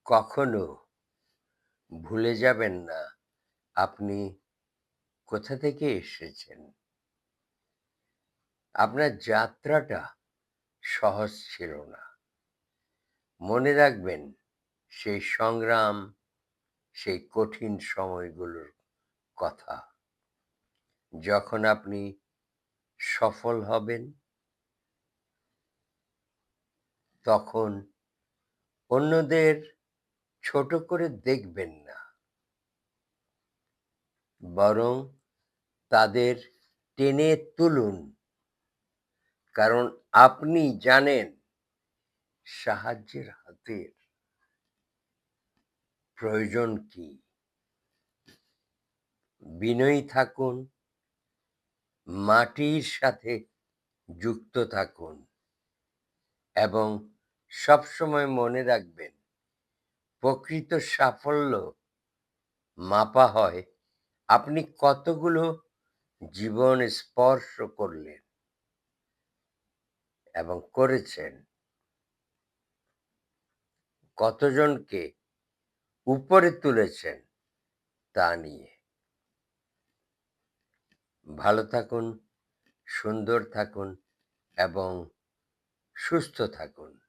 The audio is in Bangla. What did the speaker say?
কখনো ভুলে যাবেন না আপনি কোথা থেকে এসেছেন। আপনার যাত্রাটা সহজ ছিল না। মনে রাখবেন সেই সংগ্রাম, সেই কঠিন সময়গুলোর কথা। যখন আপনি সফল হবেন তখন অন্যদের ছোট করে দেখবেন না, বরং তাদের টেনে তুলুন। কারণ আপনি জানেন সাহায্যের হাতের প্রয়োজন কি। বিনয়ী থাকুন, মাটির সাথে যুক্ত থাকুন এবং সবসময় মনে রাখবেন প্রকৃত সাফল্য মাপা হয় আপনি কতগুলো জীবন স্পর্শ করলেন এবং করেছেন, কতজনকে উপরে তুলেছেন তা নিয়ে। ভালো থাকুন, সুন্দর থাকুন এবং সুস্থ থাকুন।